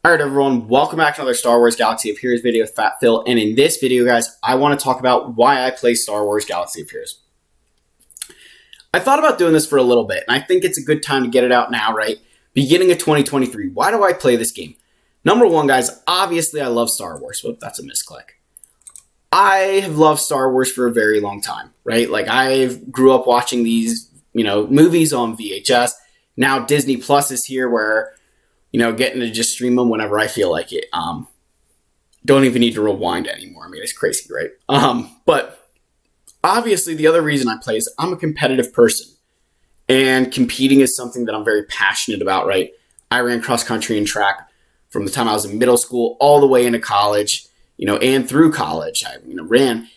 Alright everyone, welcome back to another Star Wars Galaxy of Heroes video with Fat Phil, and in this video guys, I want to talk about why I play Star Wars Galaxy of Heroes. I thought about doing this for a little bit, and I think it's a good time to get it out now, right? Beginning of 2023, why do I play this game? Number one guys, obviously I love Star Wars. Whoop, that's a misclick. I have loved Star Wars for a very long time, right? Like I grew up watching these, movies on VHS. Now Disney Plus is here where getting to just stream them whenever I feel like it. Don't even need to rewind anymore. I mean, it's crazy, right? But obviously the other reason I play is I'm a competitive person. And competing is something that I'm very passionate about, right? I ran cross country and track from the time I was in middle school all the way into college, and through college. I ran.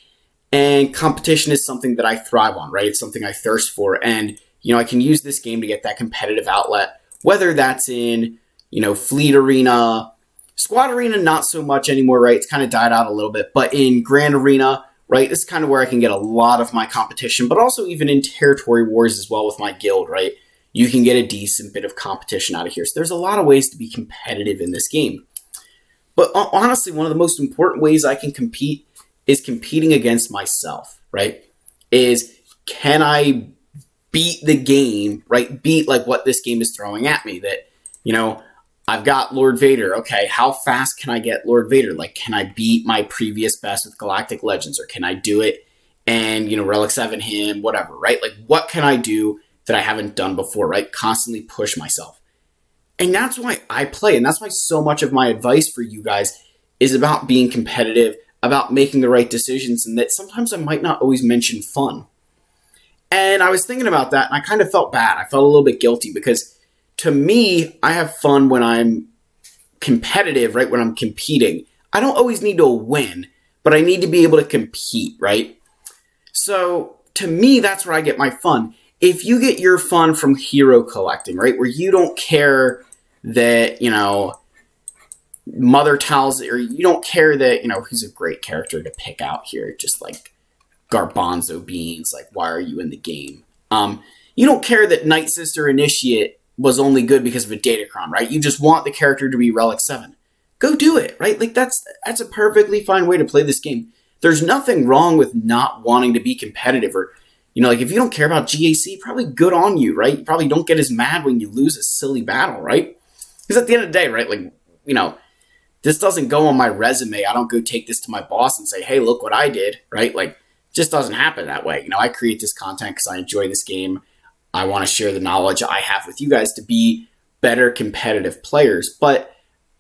And competition is something that I thrive on, right? It's something I thirst for. And, I can use this game to get that competitive outlet, whether that's in Fleet Arena, Squad Arena, not so much anymore, right? It's kind of died out a little bit. But in Grand Arena, right, this is kind of where I can get a lot of my competition, but also even in Territory Wars as well with my guild, right? You can get a decent bit of competition out of here. So there's a lot of ways to be competitive in this game. But honestly, one of the most important ways I can compete is competing against myself, right? Is can I beat the game, right? Beat like what this game is throwing at me that, I've got Lord Vader. Okay, how fast can I get Lord Vader? Like, can I beat my previous best with Galactic Legends? Or can I do it and, Relic 7 him, whatever, right? Like, what can I do that I haven't done before, right? Constantly push myself. And that's why I play. And that's why so much of my advice for you guys is about being competitive, about making the right decisions, and that sometimes I might not always mention fun. And I was thinking about that, and I kind of felt bad. I felt a little bit guilty because to me, I have fun when I'm competitive, right? When I'm competing. I don't always need to win, but I need to be able to compete, right? So to me, that's where I get my fun. If you get your fun from hero collecting, right? Where you don't care that, Mother Tal's, or you don't care that, who's a great character to pick out here, just like Garbanzo Beans, like, why are you in the game? You don't care that Night Sister Initiate was only good because of a Datacron, right? You just want the character to be Relic 7. Go do it, right? Like, that's a perfectly fine way to play this game. There's nothing wrong with not wanting to be competitive, or, like, if you don't care about GAC, probably good on you, right? You probably don't get as mad when you lose a silly battle, right? Because at the end of the day, right, like, this doesn't go on my resume. I don't go take this to my boss and say, hey, look what I did, right? Like, it just doesn't happen that way. I create this content because I enjoy this game. I want to share the knowledge I have with you guys to be better competitive players. But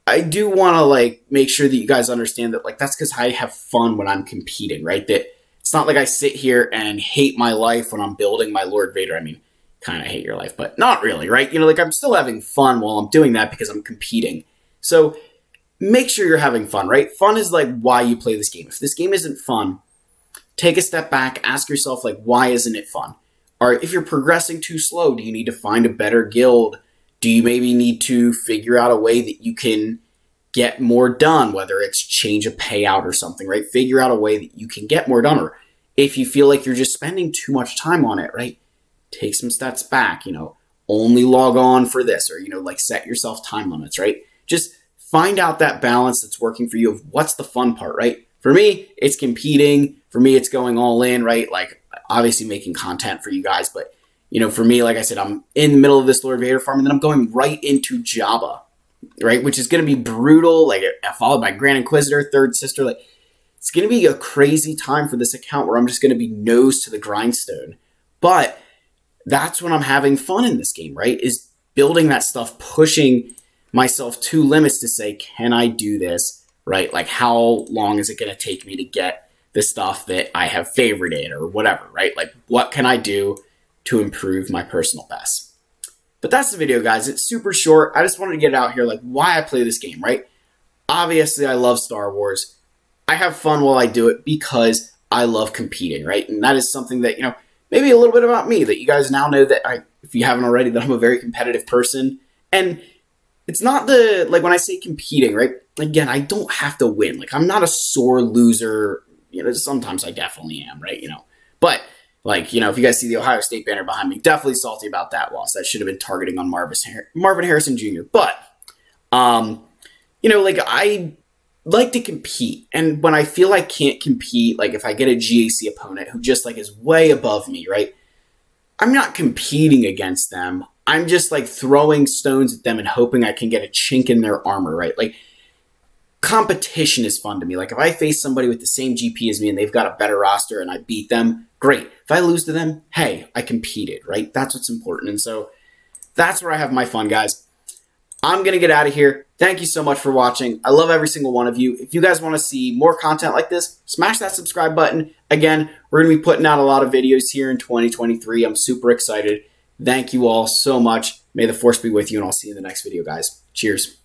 I do want to make sure that you guys understand that that's because I have fun when I'm competing, right? That it's not like I sit here and hate my life when I'm building my Lord Vader. I mean, kind of hate your life, but not really, right? I'm still having fun while I'm doing that because I'm competing. So make sure you're having fun, right? Fun is why you play this game. If this game isn't fun, take a step back, ask yourself why isn't it fun? Or if you're progressing too slow, do you need to find a better guild? Do you maybe need to figure out a way that you can get more done, whether it's change a payout or something, right? Figure out a way that you can get more done. Or if you feel like you're just spending too much time on it, right? Take some steps back, only log on for this, or, set yourself time limits, right? Just find out that balance that's working for you of what's the fun part, right? For me, it's competing. For me, it's going all in, right? Obviously making content for you guys, but for me, like I said, I'm in the middle of this Lord Vader farm, and then I'm going right into Jabba, right? Which is going to be brutal, followed by Grand Inquisitor, Third Sister. It's going to be a crazy time for this account where I'm just going to be nose to the grindstone. But that's when I'm having fun in this game, right? Is building that stuff, pushing myself to limits to say, can I do this, right? How long is it going to take me to get the stuff that I have favorited or whatever, right? What can I do to improve my personal best? But that's the video, guys. It's super short. I just wanted to get it out here, why I play this game, right? Obviously, I love Star Wars. I have fun while I do it because I love competing, right? And that is something that, maybe a little bit about me that you guys now know that if you haven't already, that I'm a very competitive person. And it's not when I say competing, right? Again, I don't have to win. I'm not a sore loser. Sometimes I definitely am, right? But if you guys see the Ohio State banner behind me, definitely salty about that loss. That should have been targeting on Marvin Harrison Jr. But, like I like to compete. And when I feel I can't compete, like if I get a GAC opponent who just like is way above me, right? I'm not competing against them. I'm just like throwing stones at them and hoping I can get a chink in their armor, right? Like competition is fun to me. Like if I face somebody with the same GP as me and they've got a better roster and I beat them, great. If I lose to them, hey, I competed, right? That's what's important. And so that's where I have my fun, guys. I'm going to get out of here. Thank you so much for watching. I love every single one of you. If you guys want to see more content like this, smash that subscribe button. Again, we're going to be putting out a lot of videos here in 2023. I'm super excited. Thank you all so much. May the force be with you, and I'll see you in the next video, guys. Cheers.